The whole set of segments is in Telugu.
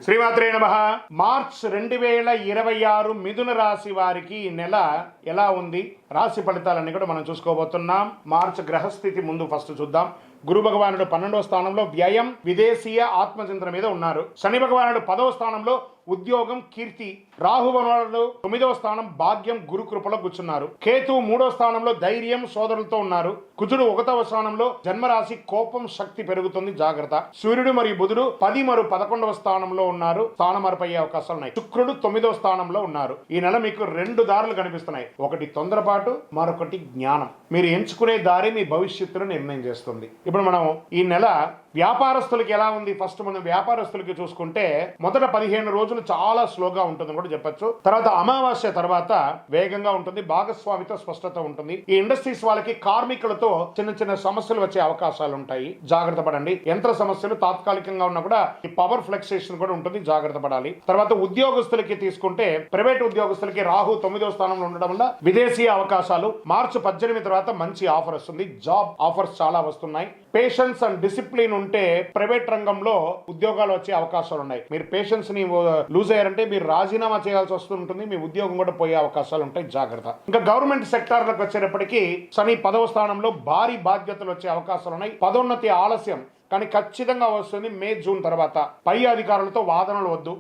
శ్రీమాత్రే నమః. మార్చ్ 2026 మిథున రాశి వారికి ఈ నెల ఎలా ఉంది, రాశి ఫలితాలన్నీ కూడా మనం చూసుకోబోతున్నాం. మార్చ్ గ్రహస్థితి ముందు ఫస్ట్ చూద్దాం. గురు భగవానుడు 12వ స్థానంలో వ్యయం, విదేశీయ ఆత్మచింతన మీద ఉన్నారు. శని భగవానుడు 10వ స్థానంలో ఉద్యోగం, కీర్తి. రాహు భగవానుడు 9వ స్థానం భాగ్యం, గురు కృపలో కూర్చున్నారు. కేతు 3వ స్థానంలో ధైర్యం, సోదరులతో ఉన్నారు. కుజుడు 1వ స్థానంలో జన్మరాశి, కోపం, శక్తి పెరుగుతుంది, జాగ్రత్త. సూర్యుడు మరియు బుధుడు 10 మరియు 11వ స్థానంలో ఉన్నారు, స్థానమార్పు అయ్యే అవకాశాలు ఉన్నాయి. శుక్రుడు 9వ స్థానంలో ఉన్నారు. ఈ నెల మీకు 2 దారులు కనిపిస్తున్నాయి. ఒకటి తొందరపాటు, మరొకటి జ్ఞానం. మీరు ఎంచుకునే దారి మీ భవిష్యత్తును నిర్ణయం చేస్తుంది. ఇప్పుడు మనం ఈ నెల వ్యాపారస్తులకి ఎలా ఉంది, ఫస్ట్ మనం వ్యాపారస్తులకి చూసుకుంటే మొదట 15 రోజులు చాలా స్లోగా ఉంటుందని కూడా చెప్పొచ్చు. తర్వాత అమావాస్య తర్వాత వేగంగా ఉంటుంది, భాగస్వామితో స్పష్టత ఉంటుంది. ఈ ఇండస్ట్రీస్ వాళ్ళకి కార్మికులతో చిన్న చిన్న సమస్యలు వచ్చే అవకాశాలు ఉంటాయి, జాగ్రత్త పడండి. యంత్ర సమస్యలు తాత్కాలికంగా ఉన్నా కూడా ఈ పవర్ ఫ్లక్సేషన్ కూడా ఉంటుంది, జాగ్రత్త పడాలి. తర్వాత ఉద్యోగస్తులకి తీసుకుంటే ప్రైవేట్ ఉద్యోగస్తులకి రాహు 9వ స్థానంలో ఉండడం వల్ల విదేశీ అవకాశాలు. మార్చి 18 తర్వాత మంచి ఆఫర్ వస్తుంది, జాబ్ ఆఫర్స్ చాలా వస్తున్నాయి. పేషెన్స్ అండ్ డిసిప్లిన్ ఉంటే ప్రైవేట్ రంగంలో ఉద్యోగాలు వచ్చే అవకాశాలు ఉన్నాయి. మీరు పేషెన్స్ ని లూజ్ అయ్యారంటే మీరు రాజీనామా చేయాల్సి వస్తుంటుంది, మీ ఉద్యోగం కూడా పోయే అవకాశాలు ఉంటాయి, జాగ్రత్త. ఇంకా గవర్నమెంట్ సెక్టార్లకు వచ్చేటప్పటికి శని 10వ స్థానంలో భారీ బాధ్యతలు వచ్చే అవకాశాలు ఉన్నాయి. పదోన్నతి ఆలస్యం కానీ ఖచ్చితంగా వస్తుంది మే జూన్ తర్వాత. పై అధికారులతో వాదనలు వద్దు,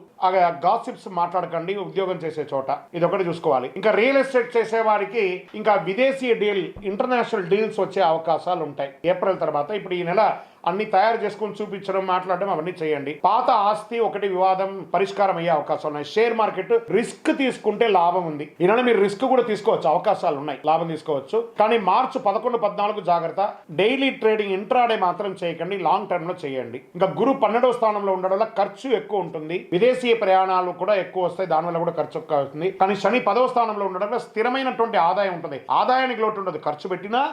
గాసిప్స్ మాట్లాడకండి ఉద్యోగం చేసే చోట, ఇది ఒకటి చూసుకోవాలి. ఇంకా రియల్ ఎస్టేట్ చేసే వారికి ఇంకా విదేశీ డీల్, ఇంటర్నేషనల్ డీల్స్ వచ్చే అవకాశాలు ఉంటాయి ఏప్రిల్ తర్వాత. ఇప్పుడు ఈ నెల అన్ని తయారు చేసుకుని చూపించడం, మాట్లాడడం అవన్నీ చేయండి. పాత ఆస్తి ఒకటి వివాదం పరిష్కారం అయ్యే అవకాశాలు ఉన్నాయి. షేర్ మార్కెట్ రిస్క్ తీసుకుంటే లాభం ఉంది. ఈ నెల మీరు రిస్క్ కూడా తీసుకోవచ్చు, అవకాశాలు ఉన్నాయి, లాభం తీసుకోవచ్చు. కానీ మార్చి 11, 14 జాగ్రత్త. డైలీ ట్రేడింగ్, ఇంట్రాడే మాత్రం చేయకండి, లాంగ్ టర్మ్ లో చేయండి. ఇంకా గురు 12వ స్థానంలో ఉండడం వల్ల ఖర్చు ఎక్కువ ఉంటుంది, విదేశీ ప్రయాణాలు కూడా ఎక్కువ వస్తాయి, దానివల్ల కూడా ఖర్చు ఎక్కువ అవుతుంది. కానీ శని 10వ స్థానంలో ఉండడం వల్ల స్థిరమైనటువంటి ఆదాయం ఉంటుంది, ఆదాయానికి లోటు ఉండదు, ఖర్చు పెట్టినా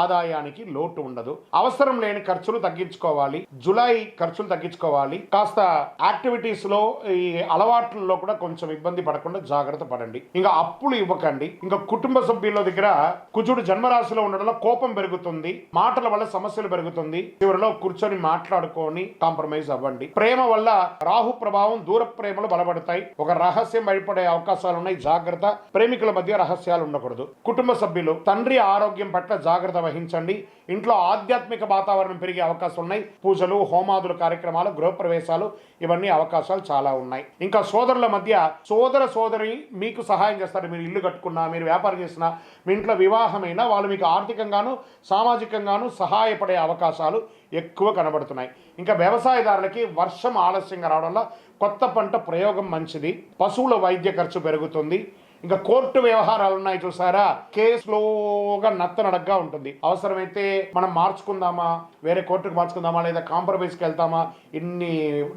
ఆదాయానికి లోటు ఉండదు. అవసరం లేని ఖర్చులు తగ్గించుకోవాలి, జులై ఖర్చులు తగ్గించుకోవాలి. కాస్త యాక్టివిటీస్ లో, ఈ అలవాట్లలో కూడా కొంచెం ఇబ్బంది పడకుండా జాగ్రత్త పడండి. ఇంకా అప్పులు ఇవ్వకండి. ఇంకా కుటుంబ సభ్యుల దగ్గర కుజుడు జన్మరాశిలో ఉండడంలో కోపం పెరుగుతుంది, మాటల వల్ల సమస్యలు పెరుగుతుంది. చివరిలో కూర్చొని మాట్లాడుకొని కాంప్రమైజ్ అవ్వండి. ప్రేమ వల్ల రాహు ప్రభావం, దూర ప్రేమలు బలపడతాయి, ఒక రహస్యం బయటపడే అవకాశాలు ఉన్నాయి, జాగ్రత్త. ప్రేమికుల మధ్య రహస్యాలు ఉండకూడదు. కుటుంబ సభ్యులు, తండ్రి ఆరోగ్యం పట్ల జాగ్రత్త వహించండి. ఇంట్లో ఆధ్యాత్మిక వాతావరణం పెరిగే అవకాశాలు ఉన్నాయి. పూజలు, హోమాదుల కార్యక్రమాలు, గృహప్రవేశాలు, ఇవన్నీ అవకాశాలు చాలా ఉన్నాయి. ఇంకా సోదరుల మధ్య సోదరి మీకు సహాయం చేస్తారు. మీరు ఇల్లు కట్టుకున్నా, మీరు వ్యాపారం చేసినా, మీ ఇంట్లో వివాహమైనా వాళ్ళు మీకు ఆర్థికంగాను సామాజికంగాను సహాయపడే అవకాశాలు ఎక్కువ కనబడుతున్నాయి. ఇంకా వ్యవసాయదారులకి వర్షం ఆలస్యంగా రావడం వల్ల కొత్త పంట ప్రయోగం మంచిది. పశువుల వైద్య ఖర్చు పెరుగుతుంది. ఇంకా కోర్టు వ్యవహారాలు ఉన్నాయి చూసారా, కేసులోగా నత్తనడగ్గా ఉంటుంది. అవసరమైతే మనం మార్చుకుందామా, వేరే కోర్టుకు మార్చుకుందామా, లేదా కాంప్రమైజ్కి వెళ్తామా, ఇన్ని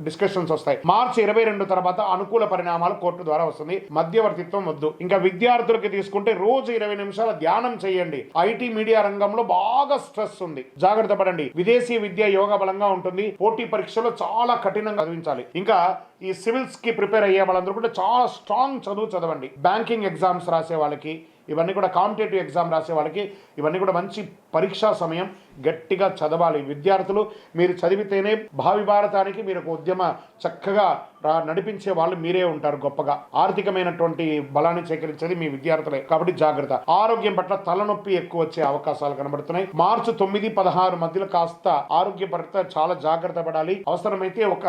డిస్కషన్స్ వస్తాయి. మార్చి 22 తర్వాత అనుకూల పరిణామాలు కోర్టు ద్వారా వస్తుంది, మధ్యవర్తిత్వం వద్దు. ఇంకా విద్యార్థులకి తీసుకుంటే రోజు 20 నిమిషాల ధ్యానం చేయండి. ఐటీ మీడియా రంగంలో బాగా స్ట్రెస్ ఉంది, జాగ్రత్త పడండి. విదేశీ విద్య యోగ బలంగా ఉంటుంది. పోటీ పరీక్షలో చాలా కఠినంగా చదివించాలి. ఇంకా ఈ సివిల్స్ కి ప్రిపేర్ అయ్యే వాళ్ళందరూ కూడా చాలా స్ట్రాంగ్ చదువు చదవండి. బ్యాంకింగ్ ఎగ్జామ్స్ రాసే వాళ్ళకి, ఇవన్నీ కూడా కాంపిటేటివ్ ఎగ్జామ్ రాసే వాళ్ళకి ఇవన్నీ కూడా మంచి పరీక్షా సమయం, గట్టిగా చదవాలి. విద్యార్థులు మీరు చదివితేనే భావి భారతానికి మీరు ఒక ఉద్యమ చక్కగా నడిపించే వాళ్ళు మీరే ఉంటారు. గొప్పగా ఆర్థికమైనటువంటి బలాన్ని సేకరించేది మీ విద్యార్థులే, కాబట్టి జాగ్రత్త. ఆరోగ్యం పట్ల తలనొప్పి ఎక్కువ వచ్చే అవకాశాలు కనబడుతున్నాయి. మార్చి 9, 16 మధ్యలో కాస్త ఆరోగ్య పట్ల చాలా జాగ్రత్త పడాలి. అవసరమైతే ఒక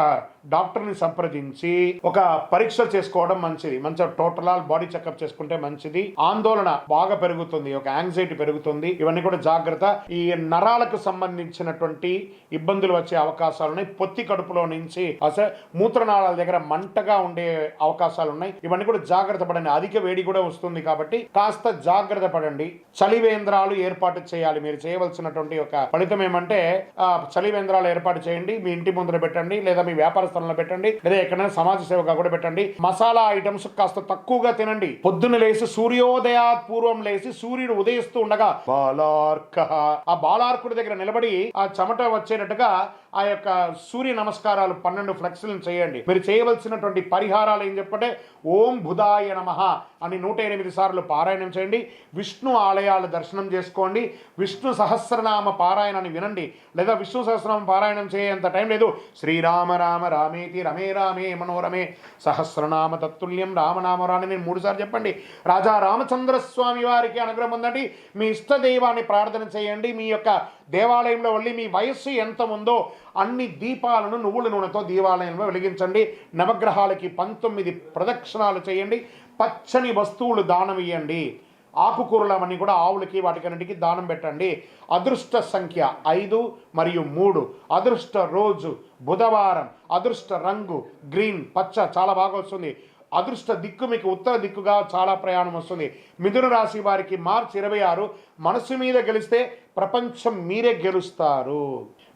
డాక్టర్ని సంప్రదించి ఒక పరీక్ష చేసుకోవడం మంచిది. మంచిగా టోటల్ బాడీ చెకప్ చేసుకుంటే మంచిది. ఆందోళన బాగా పెరుగుతుంది, ఒక యాంగ్జైటీ పెరుగుతుంది, ఇవన్నీ కూడా జాగ్రత్త. ఈ నరాలకు సంబంధించినటువంటి ఇబ్బందులు వచ్చే అవకాశాలు ఉన్నాయి. పొత్తి కడుపులో నుంచి అసలు మూత్రనాళాల దగ్గర మంటగా ఉండే అవకాశాలు ఉన్నాయి, ఇవన్నీ కూడా జాగ్రత్త పడండి. అధిక వేడి కూడా వస్తుంది కాబట్టి కాస్త జాగ్రత్త పడండి. చలివేంద్రాలు ఏర్పాటు చేయాలి. మీరు చేయవలసినటువంటి ఒక ఫలితం ఏమంటే చలివేంద్రాలు ఏర్పాటు చేయండి. మీ ఇంటి ముందర పెట్టండి, లేదా మీ వ్యాపార స్థలంలో పెట్టండి, లేదా ఎక్కడైనా సమాజ సేవగా కూడా పెట్టండి. మసాలా ఐటమ్స్ కాస్త తక్కువగా తినండి. పొద్దున్న లేసి సూర్యోదయా పూర్వం లేసి సూర్యుడు ఉదయిస్తూ ఉండగా ఆ బాలార్కుడి దగ్గర నిలబడి ఆ చెమట వచ్చేటట్టుగా ఆ యొక్క సూర్య నమస్కారాలు 12 ఫ్లెక్స్లను చేయండి. మీరు చేయవలసినటువంటి పరిహారాలు ఏం చెప్పంటే ఓం బుధాయ నమః అని 108 సార్లు పారాయణం చేయండి. విష్ణు ఆలయాల దర్శనం చేసుకోండి. విష్ణు సహస్రనామ పారాయణాన్ని వినండి. లేదా విష్ణు సహస్రనామ పారాయణం చేయేంత టైం లేదు. శ్రీరామ రామ రామేతి రమే రామే మనోరమే సహస్రనామ తత్తుల్యం రామనామరాని నేను 3 సార్లు చెప్పండి. రాజా రామచంద్రస్వామి వారికి అనుగ్రహం పొందండి. మీ ఇష్టదైవాన్ని ప్రార్థన చేయండి. మీ యొక్క దేవాలయంలో వెళ్ళి మీ వయస్సు ఎంత ఉందో అన్ని దీపాలను నువ్వుల నూనెతో దేవాలయంలో వెలిగించండి. నవగ్రహాలకి 19 ప్రదక్షిణాలు చేయండి. పచ్చని వస్తువులు దానం ఇవ్వండి. ఆకుకూరలవన్నీ కూడా ఆవులకి వాటికన్నిటికీ దానం పెట్టండి. అదృష్ట సంఖ్య 5 మరియు 3. అదృష్ట రోజు బుధవారం. అదృష్ట రంగు గ్రీన్, పచ్చ చాలా బాగా వస్తుంది. అదృష్ట దిక్కు మీకు ఉత్తర దిక్కుగా చాలా ప్రయాణం వస్తుంది. మిథున రాశి వారికి మార్చి 26 మనసు మీద గెలిస్తే ప్రపంచం మీరే గెలుస్తారు.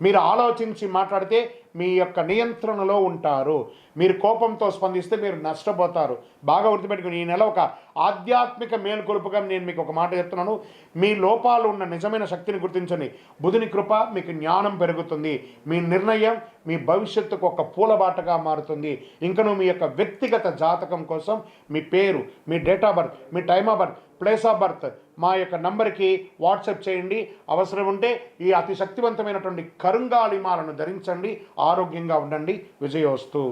మీరు ఆలోచించి మాట్లాడితే మీ యొక్క నియంత్రణలో ఉంటారు. మీరు కోపంతో స్పందిస్తే మీరు నష్టపోతారు. బాగా గుర్తుపెట్టుకుని ఈ నెల ఒక ఆధ్యాత్మిక మేలుకొలుపుగా నేను మీకు ఒక మాట చెప్తున్నాను. మీ లోపాలు ఉన్న నిజమైన శక్తిని గుర్తించండి. బుధుని కృప మీకు జ్ఞానం పెరుగుతుంది. మీ నిర్ణయం మీ భవిష్యత్తుకు ఒక పూలబాటగా మారుతుంది. ఇంకను మీ యొక్క వ్యక్తిగత జాతకం కోసం మీ పేరు, మీ డేట్ ఆఫ్ బర్త్, మీ time of birth, place of birth మా యొక్క నంబర్కి వాట్సాప్ చేయండి. అవసరం ఉంటే ఈ అతి శక్తివంతమైనటువంటి కరుంగాళిమాలను ధరించండి. ఆరోగ్యంగా ఉండండి. విజయోస్తు.